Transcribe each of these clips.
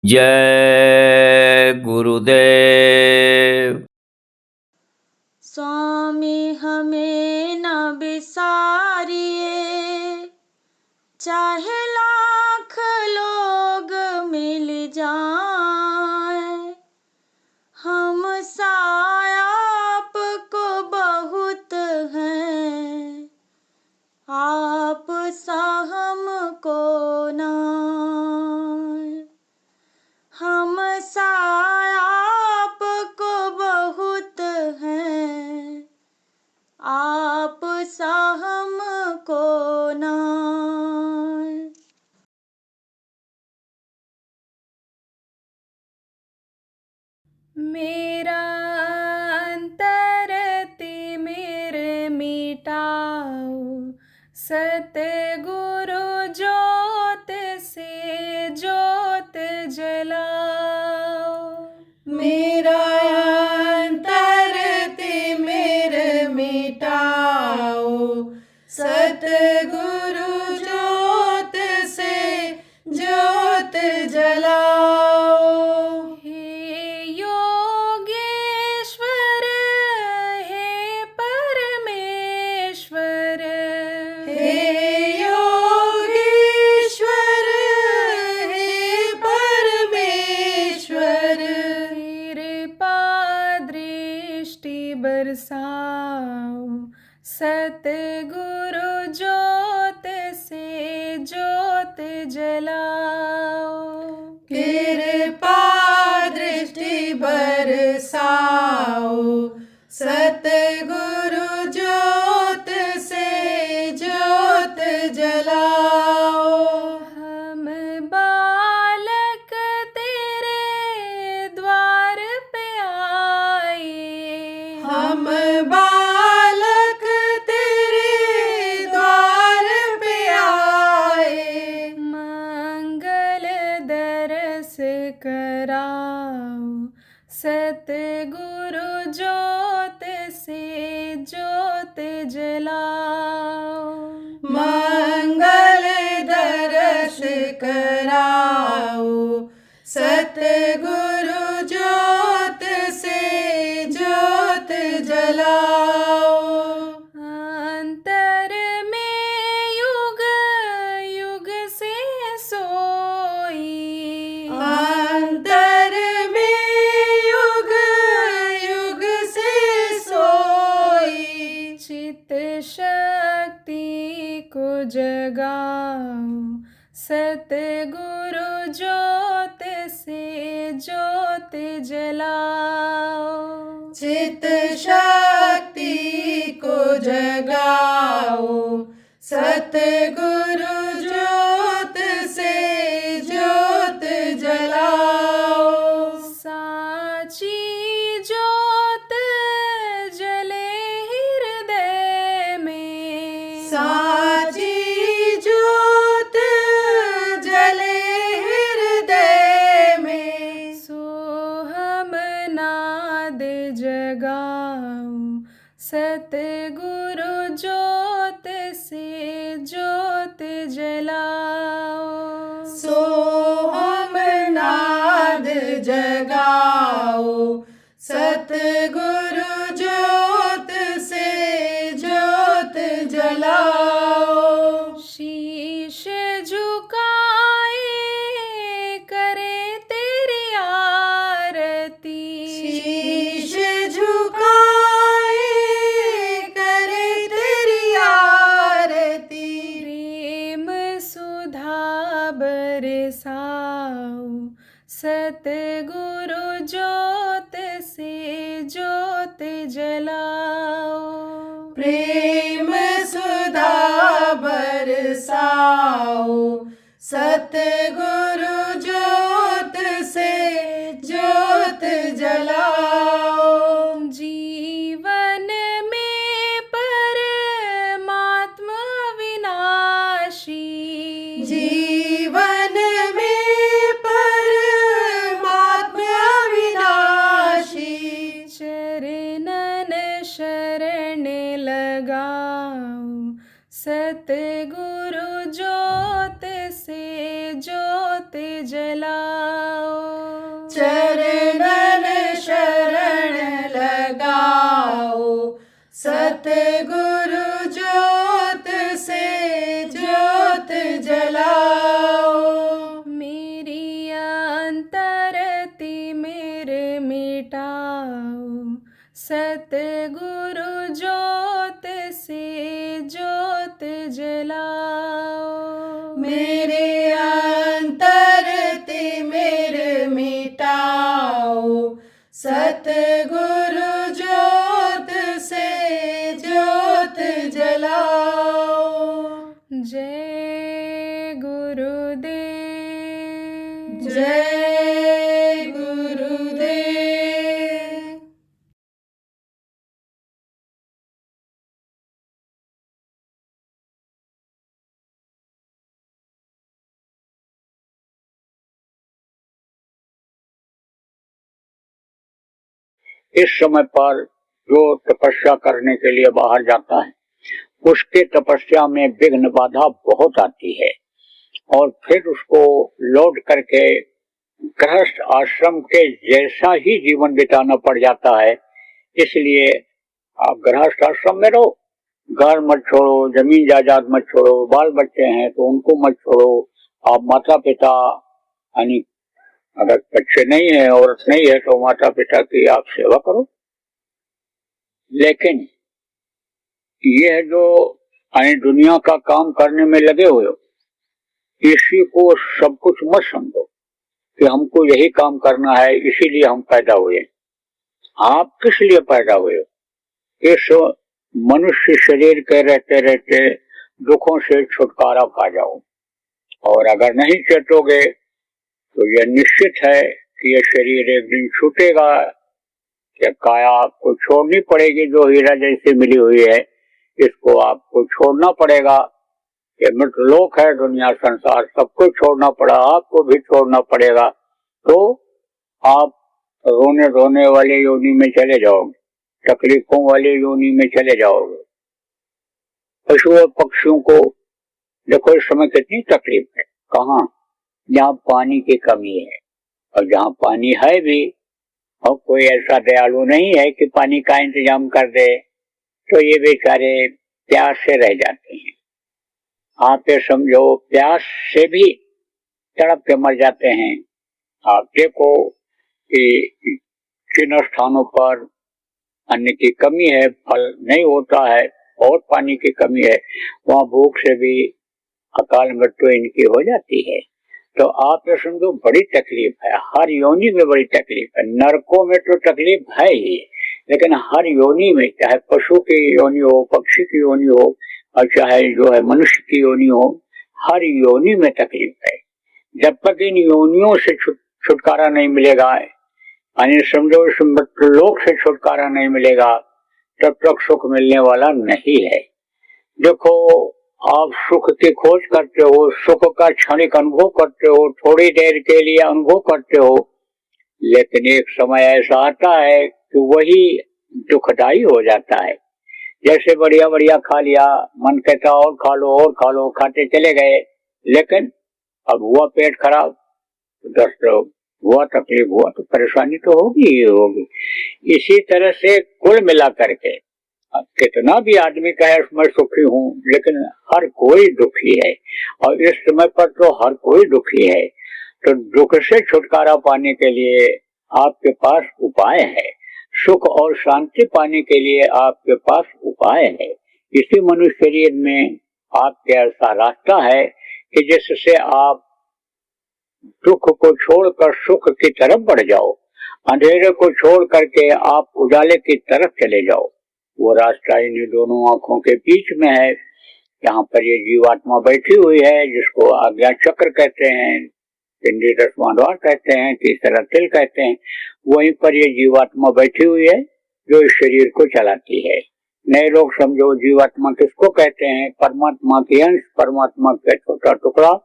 जय गुरुदेव। स्वामी हमें न बिसारिए, चाहे लाख लोग मिल जाएं, हम साया आपको बहुत हैं, आप सा हमको नाय। हम साया आपको बहुत हैं, आप सा हमको नाय। मेरा अंतर तिमिर मिटाओ, सतगुरु ज्योत से ज्योत जलाओ। मेरा अंतर तिमिर मिटाओ, सतगुरु ज्योत से ज्योत जलाओ। हे योगेश्वर, हे परमेश्वर, हे योगेश्वर, हे परमेश्वर, कृपा दृष्टि बरसाओ, सतगुरु ज्योत से ज्योत जलाओ। कृपा दृष्टि बरसाओ, सतगुरु ज्योत से ज्योत जलाओ। हम बालक तेरे द्वार पे आए, हम बालक तेरे द्वार पे आए। मंगल दरस कराओ, सतगुरु ज्योत से ज्योत जलाओ। मंगल दरस कराओ, सतगुरु ज्योत से ज्योत जलाओ। अंतर में युग युग से सोई, अंतर में युग युग से सोई। चित शक्ति को जगाओ, सतगुरु ज्योत से ज्योत जलाओ। चित शक्ति को जगाओ, सतगुरु ज्योत से ज्योत जलाओ। साची ज्योत जले हृदय में, साची ज्योत जले हृदय में। सोहम नाद जगाओ, सतगुरु ज्योत से ज्योत जलाओ। सोहम नाद जगाओ, सतगुरु ज्योत से ज्योत जलाओ। शीश झुकाए करे तेरी आरती, शीश झुकाए करे तेरी आरती। प्रेम सुधा बरसाओ, सतगुरु ज्योत से ज्योत जलाओ। प्रेम सुधा बरसाओ, सतगुरु ज्योत से ज्योत जलाओ। जीवन में परमात्मा विनाशी, जीवन में परमात्मा विनाशी। चरणन शरण लगाओ, सतगुरु ज्योत से ज्योत जलाओ। चरणन शरण लगाओ, सतगुरु ज्योत से ज्योत जलाओ। मेरी अंतर तिमिर मिटाओ, सतगुरु ज्योत से ज्योत जलाओ। मेरे अंतर तिमिर मिटाओ, सतगुरु ज्योत से ज्योत जलाओ। जय गुरुदेव, जय गुरुदेव। इस समय पर जो तपस्या करने के लिए बाहर जाता है उसके तपस्या में विघ्न बाधा बहुत आती है और फिर उसको लौट करके गृहस्थ आश्रम के जैसा ही जीवन बिताना पड़ जाता है। इसलिए आप गृहस्थ आश्रम में रहो, घर मत छोड़ो, जमीन जायदाद मत छोड़ो, बाल बच्चे हैं तो उनको मत छोड़ो। आप माता पिता यानी अगर बच्चे नहीं है, औरत नहीं है तो माता पिता की आप सेवा करो। लेकिन यह जो दुनिया का काम करने में लगे हुए हो, इसी को सब कुछ मत समझो कि हमको यही काम करना है इसीलिए हम पैदा हुए। आप किस लिए पैदा हुए? इस मनुष्य शरीर के रहते रहते दुखों से छुटकारा पा जाओ। और अगर नहीं चेतोगे तो यह निश्चित है कि यह शरीर एक दिन छूटेगा, कि काया आपको छोड़नी पड़ेगी जो हीरा जैसे मिली हुई है, इसको आपको छोड़ना पड़ेगा। ये मृतलोक है, दुनिया संसार सबको छोड़ना पड़ा, आपको भी छोड़ना पड़ेगा। तो आप रोने धोने वाले योनि में चले जाओगे, तकलीफों वाले योनि में चले जाओगे। पशुओं पक्षियों को देखो इस समय कितनी तकलीफ है। कहाँ? जहाँ पानी की कमी है, और जहाँ पानी है भी और कोई ऐसा दयालु नहीं है कि पानी का इंतजाम कर दे, तो ये बेचारे प्यास से रह जाते हैं। आप ये समझो प्यास से भी तड़प के मर जाते हैं। आप देखो कि किन स्थानों पर अन्न की कमी है, फल नहीं होता है और पानी की कमी है, वहाँ भूख से भी अकाल मृत्यु इनकी हो जाती है। तो आप ये समझो बड़ी तकलीफ है, हर योनि में बड़ी तकलीफ है। नरकों में तो तकलीफ है ही, लेकिन हर योनि में, चाहे पशु की योनि हो, पक्षी की योनि हो, और चाहे जो है मनुष्य की योनि हो, हर योनि में तकलीफ है। जब तक इन योनियों से छुटकारा नहीं मिलेगा, यानी समझो इस मृत्युलोक से छुटकारा नहीं मिलेगा, तब तक सुख मिलने वाला नहीं है। देखो आप सुख की खोज करते हो, सुख का क्षणिक अनुभव करते हो, थोड़ी देर के लिए अनुभव करते हो, लेकिन एक समय ऐसा आता है कि वही दुखदायी हो जाता है। जैसे बढ़िया बढ़िया खा लिया, मन कहता और खा लो, खाते चले गए, लेकिन अब हुआ पेट खराब, दस्त हुआ, तकलीफ हुआ, तो परेशानी तो होगी ही होगी। इसी तरह से कुल मिला करके कितना भी आदमी कहे मैं सुखी हूँ, लेकिन हर कोई दुखी है, और इस समय पर तो हर कोई दुखी है। तो दुख से छुटकारा पाने के लिए आपके पास उपाय है, सुख और शांति पाने के लिए आपके पास उपाय है। इसी मनुष्य शरीर में आपके ऐसा रास्ता है कि जिससे आप दुख को छोड़कर सुख की तरफ बढ़ जाओ, अंधेरे को छोड़ करके आप उजाले की तरफ चले जाओ। वो रास्ता इन्हीं दोनों आंखों के बीच में है। यहाँ पर ये जीवात्मा बैठी हुई है, जिसको आज्ञा चक्र कहते हैं, पिंडी दसवां द्वार कहते हैं, तीसरा तिल कहते हैं। वहीं पर ये जीवात्मा बैठी हुई है जो इस शरीर को चलाती है। नए लोग समझो जीवात्मा किसको कहते हैं? परमात्मा की अंश, परमात्मा का छोटा टुकड़ा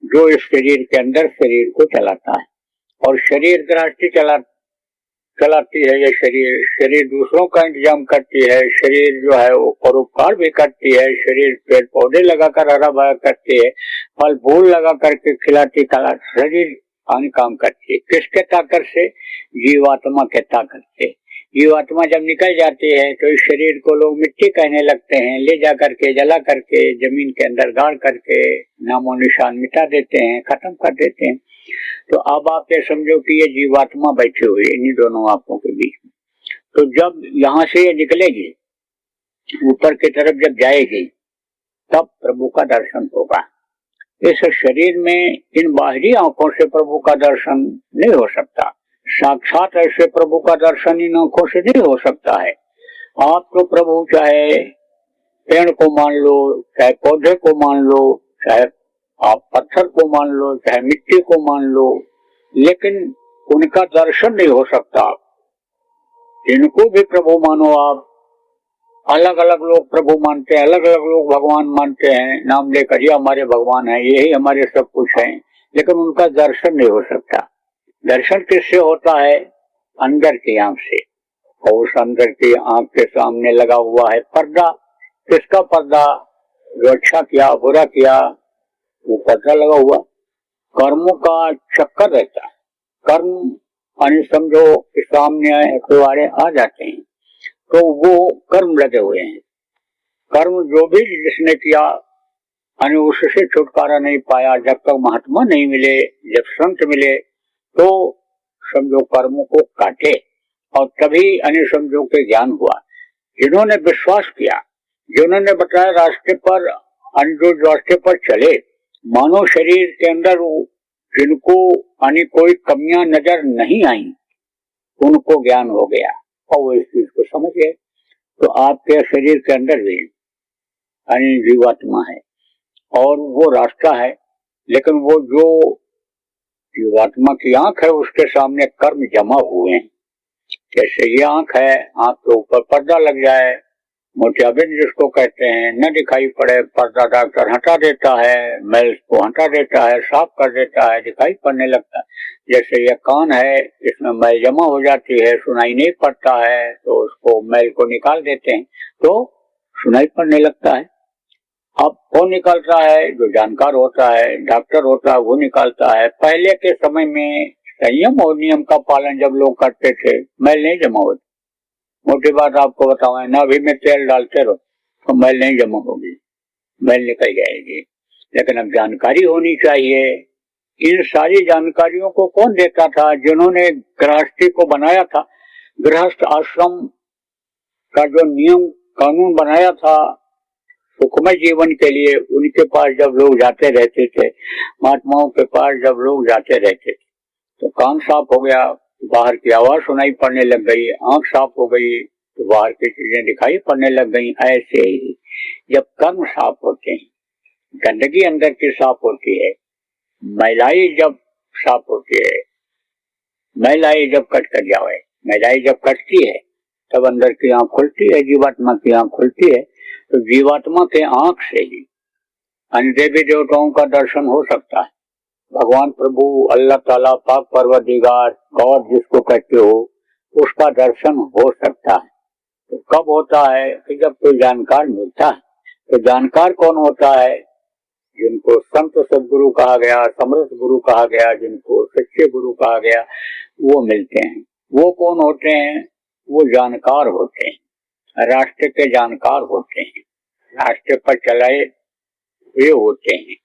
जो इस शरीर के अंदर शरीर को चलाता है। और शरीर गृहस्थी चलाती है ये शरीर, शरीर दूसरों का इंतजाम करती है, शरीर जो है वो परोपकार भी करती है, शरीर पेड़ पौधे लगाकर हरा भरा करती है, फल फूल लगा करके खिलाती, शरीर काम करती है। किसके ताकत से? जीवात्मा के ताकत से। जीवात्मा जब निकल जाती है तो इस शरीर को लोग मिट्टी कहने लगते हैं, ले जा करके जला करके जमीन के अंदर गाड़ करके नामो निशान मिटा देते हैं, खत्म कर देते हैं। तो अब आप ये समझो कि ये जीवात्मा बैठी हुई है इन्हीं दोनों आंखों के बीच में। तो जब यहाँ से ये निकलेगी, ऊपर की तरफ जब जाएगी, तब प्रभु का दर्शन होगा। इस शरीर में इन बाहरी आंखों से प्रभु का दर्शन नहीं हो सकता। साक्षात ऐसे प्रभु का दर्शन इन आंखों से नहीं हो सकता है। आप तो प्रभु चाहे पेड़ को मान लो, चाहे पौधे को मान लो, चाहे आप पत्थर को मान लो, चाहे मिट्टी को मान लो, लेकिन उनका दर्शन नहीं हो सकता। जिनको भी प्रभु मानो आप, अलग अलग लोग प्रभु मानते हैं, अलग अलग लोग भगवान मानते हैं, नाम लेकर ये हमारे भगवान है, यही हमारे सब कुछ है, लेकिन उनका दर्शन नहीं हो सकता। दर्शन किससे होता है? अंदर की आंख से। और उस अंदर की आंख के सामने लगा हुआ है पर्दा। किसका पर्दा? जो अच्छा किया बुरा किया वो पर्दा लगा हुआ। कर्मों का चक्कर रहता है। कर्म यानी समझो कि सामने तुम्हारे आ जाते हैं तो वो कर्म लगे हुए हैं। कर्म जो भी जिसने किया यानी उससे छुटकारा नहीं पाया। जब तक महात्मा नहीं मिले, जब संत मिले, तो समझो कर्मों को काटे और तभी यानी समझो के ज्ञान हुआ। जिन्होंने विश्वास किया, जिन्होंने बताया रास्ते पर, जो रास्ते पर चले, मानव शरीर के अंदर जिनको यानी कोई कमियां नजर नहीं आई, उनको ज्ञान हो गया और वो इस चीज को समझ गए। तो आपके शरीर के अंदर भी यानी जीवात्मा है और वो रास्ता है, लेकिन वो जो जीवात्मा की आंख है उसके सामने कर्म जमा हुए हैं। जैसे ये आंख है, आंख के ऊपर पर्दा लग जाए, मोतियाबिंद जिसको कहते हैं, न दिखाई पड़े, पर्दा डॉक्टर हटा देता है, मैल को हटा देता है, साफ कर देता है, दिखाई पड़ने लगता है। जैसे ये कान है, इसमें मैल जमा हो जाती है, सुनाई नहीं पड़ता है, तो उसको मैल को निकाल देते हैं तो सुनाई पड़ने लगता है। अब कौन निकालता है? जो जानकार होता है, डॉक्टर होता है, वो निकालता है। पहले के समय में संयम और नियम का पालन जब लोग करते थे, मैल नहीं जमा होती। मोटी बात आपको बताऊं, नाभि में तेल डालते रहो तो मैल नहीं जमा होगी, मैल निकल जाएगी। लेकिन अब जानकारी होनी चाहिए। इन सारी जानकारियों को कौन देता था? जिन्होंने गृहस्थी को बनाया था, गृहस्थ आश्रम का जो नियम कानून बनाया था सुखमय जीवन के लिए, उनके पास जब लोग जाते रहते थे, महात्माओं के पास जब लोग जाते रहते थे, तो कान साफ हो गया, बाहर की आवाज सुनाई पड़ने लग गई, आंख साफ हो गई तो बाहर की चीजें दिखाई पड़ने लग गई। ऐसे ही जब कर्म साफ होते हैं, गंदगी अंदर की साफ होती है, महिलाई जब साफ होती है, महिलाई जब कट कर जाए, महिलाई जब कटती है तब अंदर की आंख खुलती है, जीवात्मा की आंख खुलती है। तो जीवात्मा के आंख से ही अन्य देवी देवताओं का दर्शन हो सकता है। भगवान प्रभु अल्लाह ताला, पाक परवरदिगार, गॉड जिसको कहते हो, उसका दर्शन हो सकता है। तो कब होता है? कि जब कोई जानकार मिलता है। तो जानकार कौन होता है? जिनको संत सदगुरु कहा गया, समर्थ गुरु कहा गया, जिनको सच्चे गुरु कहा गया, वो मिलते हैं। वो कौन होते हैं? वो जानकार होते हैं, रास्ते के जानकार होते हैं, रास्ते पर चलाए हुए होते हैं।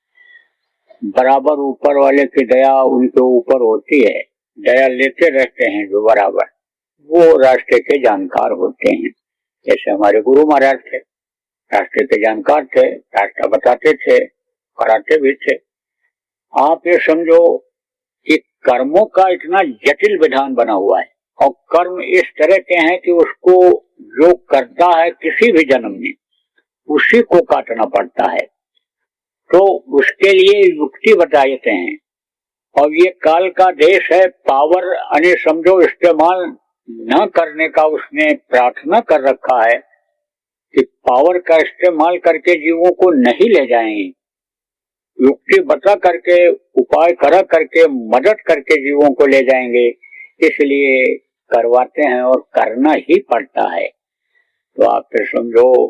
बराबर ऊपर वाले की दया उनके ऊपर होती है, दया लेते रहते हैं जो बराबर, वो रास्ते के जानकार होते हैं। जैसे हमारे गुरु महाराज थे, रास्ते के जानकार थे, रास्ता बताते थे, कराते भी थे। आप ये समझो कि कर्मों का इतना जटिल विधान बना हुआ है और कर्म इस तरह के हैं कि उसको जो करता है किसी भी जन्म में, उसी को काटना पड़ता है। तो उसके लिए युक्ति बताते हैं। और ये काल का देश है, पावर यानी समझो इस्तेमाल न करने का उसने प्रार्थना कर रखा है कि पावर का इस्तेमाल करके जीवों को नहीं ले जाएंगे, युक्ति बता करके, उपाय करा करके, मदद करके जीवों को ले जाएंगे। इसलिए करवाते हैं और करना ही पड़ता है। तो आप फिर समझो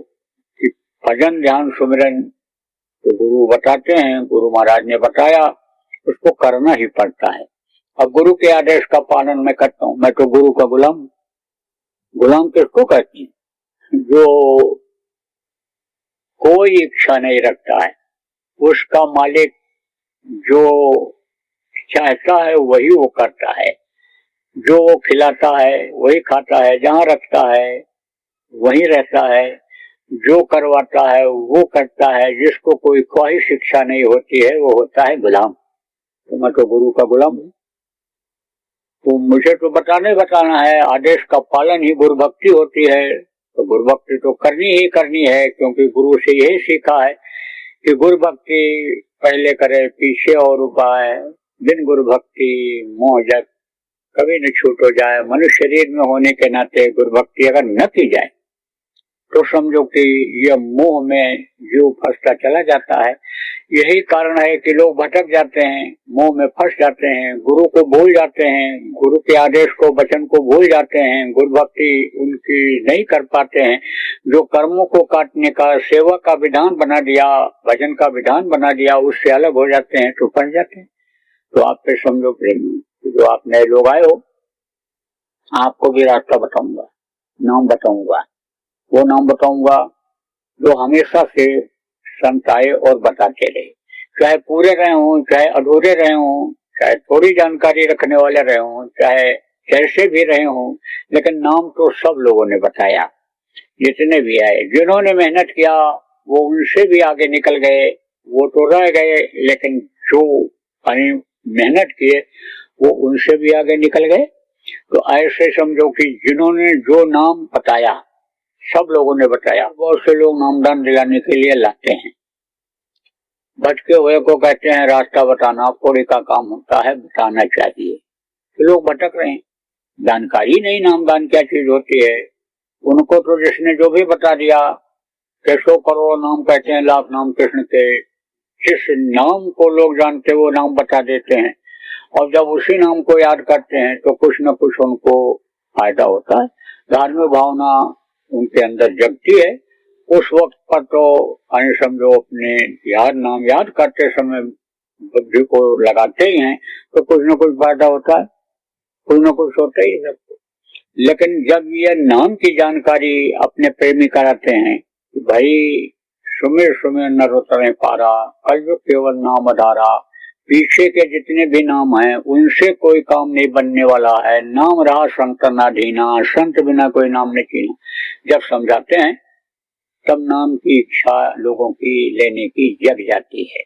कि भजन ध्यान सुमिरन तो गुरु बताते हैं, गुरु महाराज ने बताया, उसको करना ही पड़ता है। अब गुरु के आदेश का पालन मैं करता हूँ, मैं तो गुरु का गुलाम। गुलाम किसको कहती है? जो कोई इच्छा नहीं रखता है, उसका मालिक जो चाहता है वही वो करता है, जो वो खिलाता है वही खाता है, जहाँ रखता है वही रहता है, जो करवाता है वो करता है। जिसको कोई ख्वाहिश इच्छा नहीं होती है वो होता है गुलाम। तो मैं तो गुरु का गुलाम हूँ। तो मुझे तो बताना है, आदेश का पालन ही गुरु भक्ति होती है। तो गुरु भक्ति तो करनी है, क्योंकि गुरु से यही सीखा है कि गुरु भक्ति पहले करे पीछे और उपाय, बिन गुरु भक्ति मोह जग कभी न छूट हो जाए। मनुष्य शरीर में होने के नाते गुरु भक्ति अगर न की जाए तो समझो कि यह मोह में जीव फंसता चला जाता है। यही कारण है कि लोग भटक जाते हैं, मोह में फंस जाते हैं, गुरु को भूल जाते हैं, गुरु के आदेश को वचन को भूल जाते हैं, गुरु भक्ति उनकी नहीं कर पाते हैं। जो कर्मों को काटने का सेवा का विधान बना दिया, भजन का विधान बना दिया, उससे अलग हो जाते हैं तो फंस जाते हैं। तो आप फिर समझो प्रेमी, जो आप नए लोग आए हो, आपको भी रास्ता बताऊंगा, नाम बताऊंगा, वो नाम बताऊंगा जो हमेशा से संत आए और बताते रहे। चाहे पूरे रहे हों, चाहे अधूरे रहे हों, चाहे थोड़ी जानकारी रखने वाले रहे हों, चाहे कैसे भी रहे हों, लेकिन नाम तो सब लोगों ने बताया। जितने भी आए, जिन्होंने मेहनत किया वो उनसे भी आगे निकल गए, वो तो रह गए, लेकिन जो मेहनत किए वो उनसे भी आगे निकल गए। तो ऐसे समझो कि जिन्होंने जो नाम बताया, सब लोगों ने बताया। बहुत से लोग नामदान दिलाने के लिए लाते हैं, भटके हुए को कहते हैं रास्ता बताना, पौड़ी का काम होता है, बताना चाहिए। तो लोग भटक रहे हैं, जानकारी नहीं नामदान क्या चीज होती है। उनको तो जिसने जो भी बता दिया, 600 करोड़ नाम कहते हैं, लाख नाम कृष्ण के, जिस नाम को लोग जानते वो नाम बता देते हैं। और जब उसी नाम को याद करते हैं तो कुछ न कुछ उनको फायदा होता है, धार्मिक भावना उनके अंदर जगती है। उस वक्त पर तो समझो अपने नाम याद करते समय बुद्धि को लगाते ही हैं, तो कुछ न कुछ फायदा होता है, कुछ न कुछ होता ही सबको। लेकिन जब ये नाम की जानकारी अपने प्रेमी कराते हैं कि भाई सुमिर सुमिर नर उतरे पारा, कलयुग केवल नाम आधारा, पीछे के जितने भी नाम हैं उनसे कोई काम नहीं बनने वाला है, नाम रहा संतनाधीना, संत बिना कोई नाम नहीं कीना। जब समझाते हैं तब नाम की इच्छा लोगों की लेने की जग जाती है।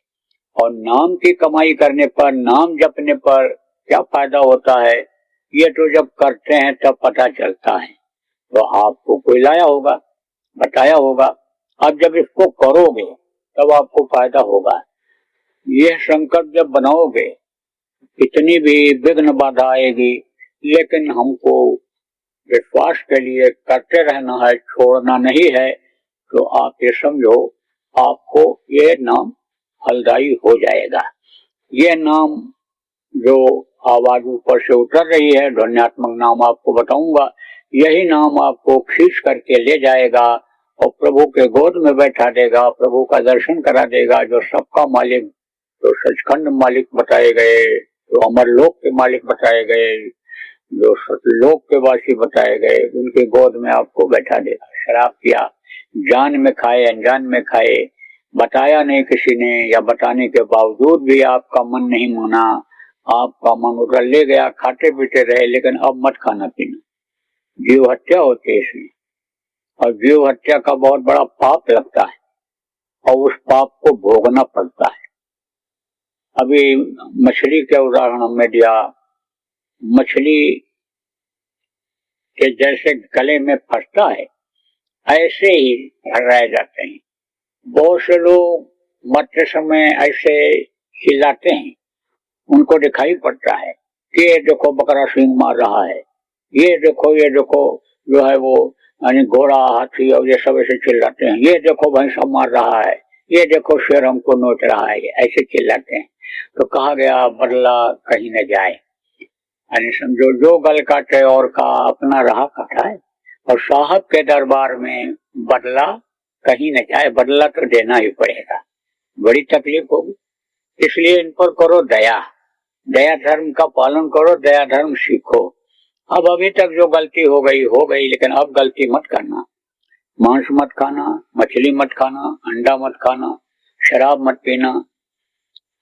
और नाम की कमाई करने पर, नाम जपने पर क्या फायदा होता है, ये तो जब करते हैं तब पता चलता है। तो आपको कोई लाया होगा, बताया होगा, अब जब इसको करोगे तब आपको फायदा होगा। यह संकल्प जब बनाओगे, इतनी भी विघ्न बाधा आएगी, लेकिन हमको विश्वास के लिए करते रहना है, छोड़ना नहीं है। तो आप ये समझो आपको ये नाम फलदायी हो जाएगा। ये नाम जो आवाज ऊपर से उतर रही है, ध्वन्यात्मक नाम आपको बताऊंगा, यही नाम आपको खींच करके ले जाएगा और प्रभु के गोद में बैठा देगा, प्रभु का दर्शन करा देगा। जो सबका मालिक, जो सचखंड मालिक बताए गए, जो अमरलोक के मालिक बताए गए, जो सतलोक के वासी बताए गए, उनके गोद में आपको बैठा देगा। शराब पिया, जान में खाए अनजान में खाए, बताया नहीं किसी ने, या बताने के बावजूद भी आपका मन नहीं माना, आपका मन उधर ले गया, खाते पीते रहे, लेकिन अब मत खाना पीना। जीव हत्या होती है इसमें, और जीव हत्या का बहुत बड़ा पाप लगता है और उस पाप को भोगना पड़ता है। अभी मछली के उदाहरण में दिया, मछली के जैसे गले में फंसता है ऐसे ही रह जाते हैं। बहुत से लोग मरते समय ऐसे चिल्लाते हैं, उनको दिखाई पड़ता है कि ये देखो बकरा सींग मार रहा है, ये देखो जो है वो घोड़ा हाथी और ये सब ऐसे चिल्लाते हैं, ये देखो भैंसा मार रहा है, ये देखो शेर हमको नोच रहा है, ऐसे चिल्लाते हैं। तो कहा गया बदला कहीं न जाए, यानी समझो जो गल काटे और का अपना राह काटा है। और साहब के दरबार में बदला कहीं न जाए, बदला तो देना ही पड़ेगा, बड़ी तकलीफ होगी। इसलिए इन पर करो दया, दया धर्म का पालन करो, दया धर्म सीखो। अब अभी तक जो गलती हो गई, लेकिन अब गलती मत करना। मांस मत खाना, मछली मत खाना, अंडा मत खाना, शराब मत पीना,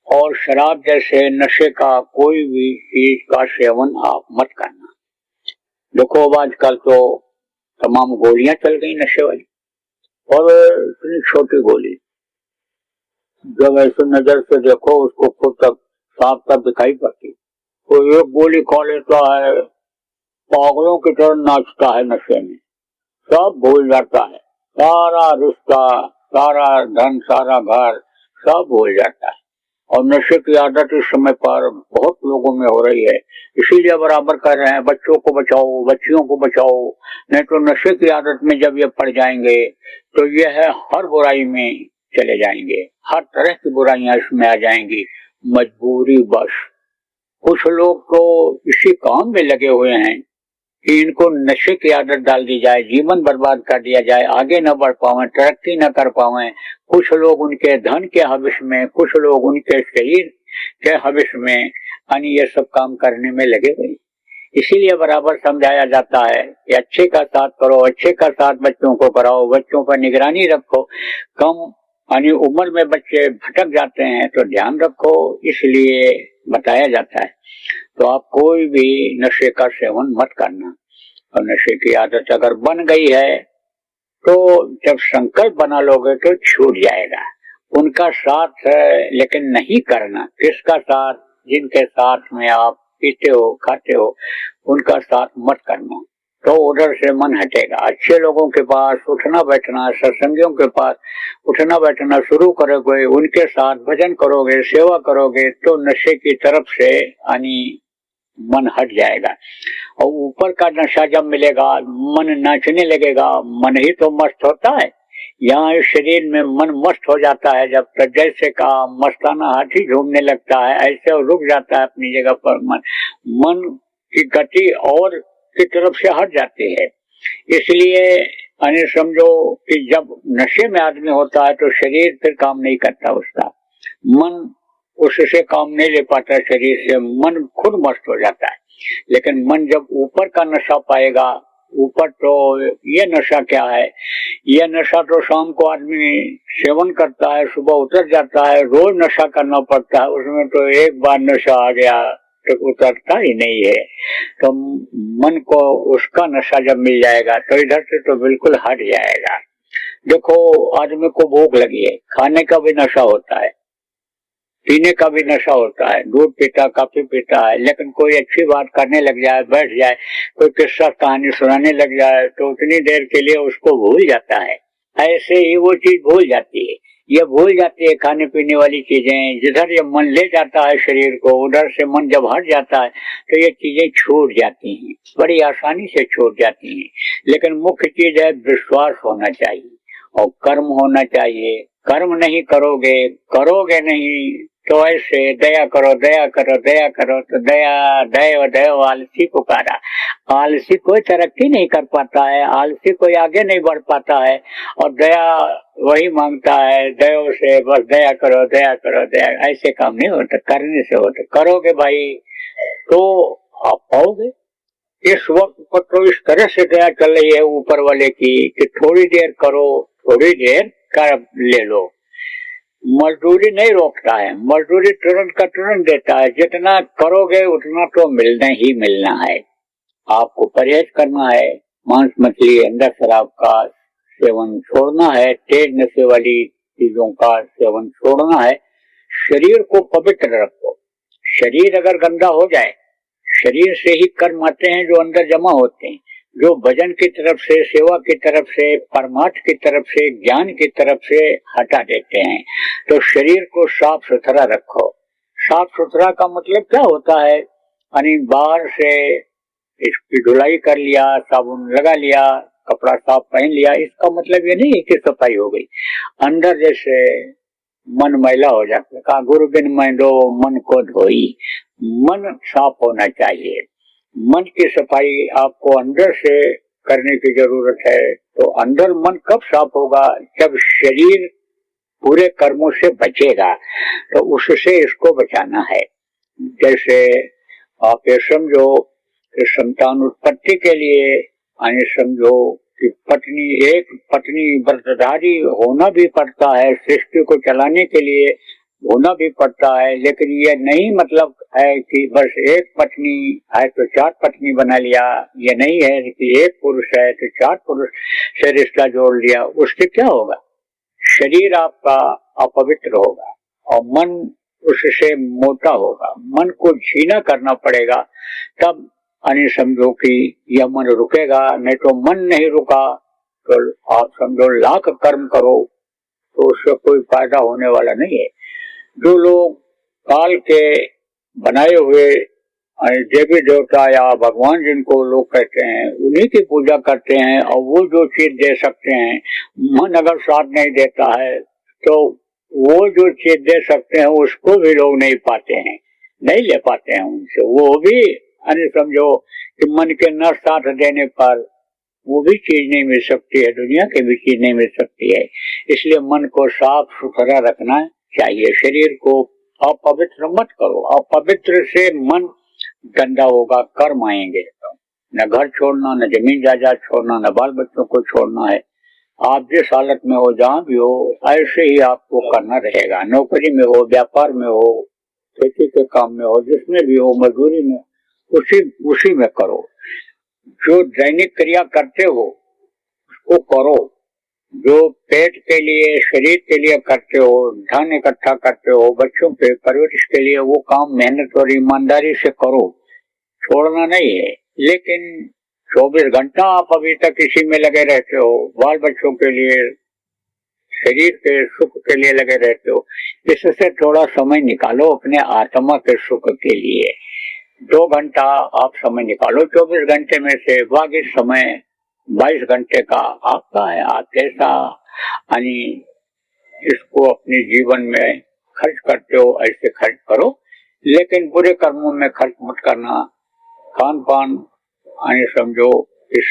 और शराब जैसे नशे का कोई भी चीज का सेवन आप मत करना। देखो अब आजकल तो तमाम गोलियां चल गई नशे वाली, और इतनी छोटी गोली, जब ऐसे नजर से देखो उसको खुद तक साफ तक दिखाई पड़ती। तो एक गोली खा लेता है, पागलों की तरह नाचता है नशे में, सब भूल जाता है, सारा रिश्ता, सारा धन, सारा घर सब भूल जाता है। और नशे की आदत इस समय पर बहुत लोगों में हो रही है। इसीलिए बराबर कर रहे हैं, बच्चों को बचाओ, बच्चियों को बचाओ, नहीं तो नशे की आदत में जब ये पड़ जाएंगे तो ये है हर बुराई में चले जाएंगे, हर तरह की बुराइयां इसमें आ जाएंगी, मजबूरी बस। कुछ लोग तो इसी काम में लगे हुए हैं कि इनको नशे की आदत डाल दी जाए, जीवन बर्बाद कर दिया जाए, आगे न बढ़ पावे, तरक्की न कर पावे। कुछ लोग उनके धन के हविष में, कुछ लोग उनके शरीर के हविष में, यानी ये सब काम करने में लगे हुए। इसीलिए बराबर समझाया जाता है कि अच्छे का साथ करो, अच्छे का साथ बच्चों को कराओ, बच्चों पर निगरानी रखो। कम यानी उम्र में बच्चे भटक जाते हैं तो ध्यान रखो, इसलिए बताया जाता है। तो आप कोई भी नशे का सेवन मत करना। और नशे की आदत अगर बन गई है तो जब संकल्प बना लोगे तो छूट जाएगा। उनका साथ है लेकिन नहीं करना। किसका साथ? जिनके साथ में आप पीते हो, खाते हो, उनका साथ मत करना, तो उधर से मन हटेगा। अच्छे लोगों के पास उठना बैठना, सत्संगियों के पास उठना बैठना शुरू करोगे, उनके साथ भजन करोगे, सेवा करोगे, तो नशे की तरफ से यानी मन हट जाएगा। और ऊपर का नशा जब मिलेगा, मन नाचने लगेगा। मन ही तो मस्त होता है। यहाँ इस शरीर में मन मस्त हो जाता है जब तक, जैसे का मस्ताना हाथी झूमने लगता है, ऐसे रुक जाता है अपनी जगह पर। मन की गति और की तरफ से हट जाती है। इसलिए यानी समझो कि जब नशे में आदमी होता है तो शरीर फिर काम नहीं करता उसका, मन उससे काम नहीं ले पाता, शरीर से मन खुद मस्त हो जाता है। लेकिन मन जब ऊपर का नशा पाएगा, ऊपर तो ये नशा क्या है, ये नशा तो शाम को आदमी सेवन करता है, सुबह उतर जाता है, रोज नशा करना पड़ता है, उसमें तो एक बार नशा आ गया तो उतरता ही नहीं है। तो मन को उसका नशा जब मिल जाएगा तो इधर से तो बिल्कुल हट जाएगा। देखो आदमी को भूख लगी है, खाने का भी नशा होता है, पीने का भी नशा होता है, दूध पीता, कॉफी पीता है, लेकिन कोई अच्छी बात करने लग जाए, बैठ जाए, कोई किस्सा कहानी सुनाने लग जाए तो उतनी देर के लिए उसको भूल जाता है। ऐसे ही वो चीज भूल जाती है। ये भूल जाती है खाने पीने वाली चीजें। जिधर ये मन ले जाता है शरीर को, उधर से मन जब हट जाता है तो ये चीजें छूट जाती हैं, बड़ी आसानी से छूट जाती हैं। लेकिन मुख्य चीज है विश्वास होना चाहिए और कर्म होना चाहिए। कर्म नहीं करोगे, करोगे नहीं तो ऐसे दया करो, दया करो, दया करो, तो दया दैव दैव आलसी पुकारा। आलसी कोई तरक्की नहीं कर पाता है, आलसी कोई आगे नहीं बढ़ पाता है, और दया वही मांगता है दैव से, बस दया करो, दया करो, दया। ऐसे काम नहीं होता, करने से होता। करोगे भाई तो आप पाओगे। इस वक्त पर तो इस तरह से दया चल रही है ऊपर वाले की कि थोड़ी देर करो, थोड़ी देर कर ले लो। मजदूरी नहीं रोकता है, मजदूरी तुरंत का तुरंत देता है। जितना करोगे उतना तो मिलना ही मिलना है। आपको परहेज करना है, मांस मछली अंडा शराब का सेवन छोड़ना है, तेज नशे वाली चीजों का सेवन छोड़ना है। शरीर को पवित्र रखो। शरीर अगर गंदा हो जाए, शरीर से ही कर्म आते हैं जो अंदर जमा होते हैं, जो भजन की तरफ से, सेवा की तरफ से, परमार्थ की तरफ से, ज्ञान की तरफ से हटा देते हैं। तो शरीर को साफ सुथरा रखो। साफ सुथरा का मतलब क्या होता है? यानी बाहर से इसकी धुलाई कर लिया, साबुन लगा लिया, कपड़ा साफ पहन लिया, इसका मतलब ये नहीं है कि सफाई हो गई। अंदर जैसे मन मैला हो जाता है, कहा गुरु बिन मैलो मन को धोई। मन साफ होना चाहिए। मन की सफाई आपको अंदर से करने की जरूरत है। तो अंदर मन कब साफ होगा? जब शरीर पूरे कर्मों से बचेगा, तो उससे इसको बचाना है। जैसे आप ये समझो कि संतान उत्पत्ति के लिए यानी समझो कि एक पत्नी व्रतधारी होना भी पड़ता है, सृष्टि को चलाने के लिए होना भी पड़ता है। लेकिन ये नहीं मतलब है कि बस एक पत्नी है तो 4 पत्नी बना लिया, ये नहीं है कि एक पुरुष है तो 4 पुरुष से रिश्ता जोड़ लिया। उससे क्या होगा? शरीर आपका अपवित्र होगा और मन उससे मोटा होगा। मन को झीना करना पड़ेगा, तब यानी समझो कि यह मन रुकेगा। नहीं तो मन नहीं रुका तो आप समझो लाख कर्म करो तो उससे कोई फायदा होने वाला नहीं है। जो लोग काल के बनाए हुए देवी देवता या भगवान जिनको लोग कहते हैं, उन्हीं की पूजा करते हैं और वो जो चीज दे सकते हैं, मन अगर साथ नहीं देता है तो वो जो चीज दे सकते हैं उसको भी लोग नहीं पाते हैं, नहीं ले पाते हैं उनसे। वो भी समझो कि मन के न साथ देने पर वो भी चीज नहीं मिल सकती है, दुनिया की भी चीज नहीं मिल सकती है। इसलिए मन को साफ सुथरा रखना चाहिए। शरीर को अपवित्र मत करो। अपवित्र से मन गंदा होगा, कर्म आएंगे। न घर छोड़ना, न जमीन जायदाद छोड़ना, न बाल बच्चों को छोड़ना है। आप जिस हालत में हो, जहाँ भी हो, ऐसे ही आपको करना रहेगा। नौकरी में हो, व्यापार में हो, खेती के काम में हो, जिसमें भी हो, मजदूरी में, उसी में करो। जो दैनिक क्रिया करते हो उसको करो। जो पेट के लिए, शरीर के लिए करते हो, धन इकट्ठा करते हो, बच्चों के परवरिश के लिए, वो काम मेहनत और ईमानदारी से करो, छोड़ना नहीं है। लेकिन 24 घंटा आप अभी तक इसी में लगे रहते हो, बाल बच्चों के लिए, शरीर के सुख के लिए लगे रहते हो। इससे थोड़ा समय निकालो अपने आत्मा के सुख के लिए। 2 घंटा आप समय निकालो 24 घंटे में से, बाकी समय 22 घंटे का आपका है। आप कैसा यानी इसको अपने जीवन में खर्च करते हो ऐसे खर्च करो, लेकिन बुरे कर्मों में खर्च मत करना। खान पान यानी समझो इस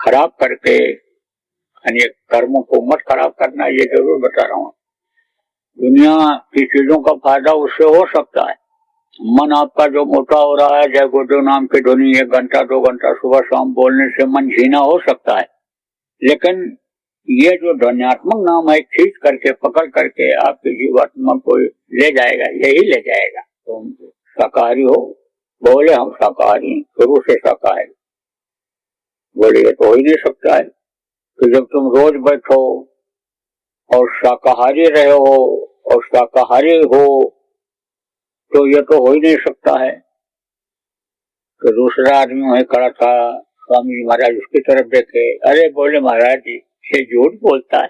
खराब करके यानी कर्मों को मत खराब करना, ये जरूर बता रहा हूँ। दुनिया की चीजों का फायदा उससे हो सकता है। मन आपका जो मोटा हो रहा है, जय गुरुदेव नाम की ध्वनि 1 घंटा 2 घंटा सुबह शाम बोलने से मन झीना हो सकता है, लेकिन ये जो ध्वन्यात्मक नाम है, खींच करके पकड़ करके आपकी जीवात्मा को ले जाएगा, यही ले जाएगा। तो शाकाहारी हो, बोले हम शाकाहारी, शुरू से शाकाहारी, बोले ये तो हो ही नहीं सकता है कि जब तुम रोज बैठो और शाकाहारी रहे हो और शाकाहारी हो तो ये तो हो ही नहीं सकता है। तो दूसरा आदमी वहीं खड़ा था, स्वामी जी महाराज उसकी तरफ देखे, अरे बोले महाराज जी ये झूठ बोलता है,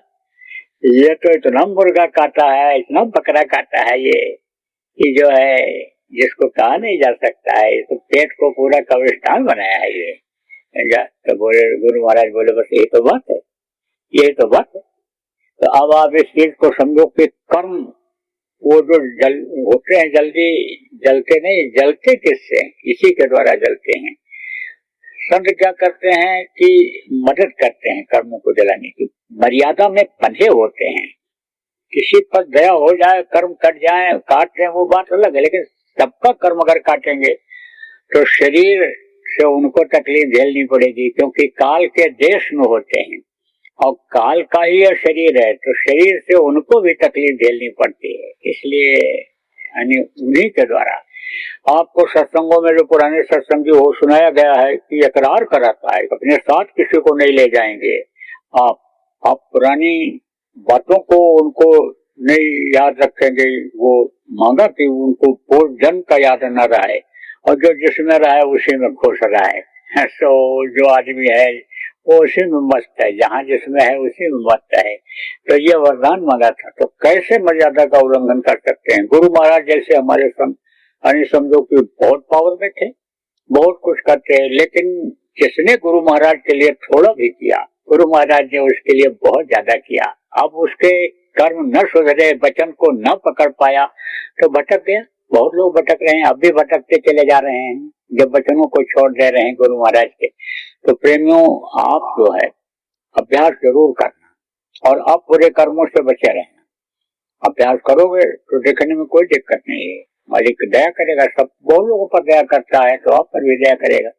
ये तो इतना मुर्गा काटा है, इतना बकरा काटा है ये कि जो है जिसको कहा नहीं जा सकता है, तो पेट को पूरा कब्रिस्तान बनाया है ये। तो बोले गुरु महाराज बोले बस यही तो बात है, यही तो बात है। तो अब आप इस चीज को समझो कि कर्म वो जो होते हैं जल्दी जलते नहीं, जलते किससे? इसी के द्वारा जलते हैं। संत क्या करते हैं कि मदद करते हैं कर्मों को जलाने की, मर्यादा में बंधे होते हैं। किसी पर दया हो जाए, कर्म कट जाए, काट रहे वो बात अलग है, लेकिन सबका कर्म अगर काटेंगे तो शरीर से उनको तकलीफ झेलनी पड़ेगी, क्योंकि काल के देश में होते हैं और काल का ही यह शरीर है, तो शरीर से उनको भी तकलीफ झेलनी पड़ती है। इसलिए यानी उन्हीं के द्वारा आपको सत्संगों में जो पुराने सत्संगी हो सुनाया गया है कि इकरार कराता है, अपने साथ किसी को नहीं ले जाएंगे। आप पुरानी बातों को उनको नहीं याद रखेंगे। वो मांगा कि उनको पूर्व जन्म का याद न रहे और जो जिसमें रहा है उसी में खुश रहा है। तो जो आदमी है वो उसी में मस्त है, जहाँ जिसमें है उसी में मस्त है। तो ये वरदान मांगा था, तो कैसे मर्यादा का उल्लंघन कर सकते हैं? गुरु महाराज जैसे हमारे यानी समझो कि बहुत पावर में थे, बहुत कुछ करते हैं, लेकिन जिसने गुरु महाराज के लिए थोड़ा भी किया, गुरु महाराज ने उसके लिए बहुत ज्यादा किया। अब उसके कर्म न सुधरे, वचन को न पकड़ पाया तो भटक गया। बहुत लोग भटक रहे हैं, अब भी भटकते चले जा रहे हैं। जब वचनों को छोड़ दे रहे हैं गुरु महाराज के, तो प्रेमियों आप जो है अभ्यास जरूर करना और आप बुरे कर्मों से बचे रहना। अभ्यास करोगे तो देखने में कोई दिक्कत नहीं है, मालिक दया करेगा, सब बहुत लोगों पर दया करता है तो आप पर भी दया करेगा।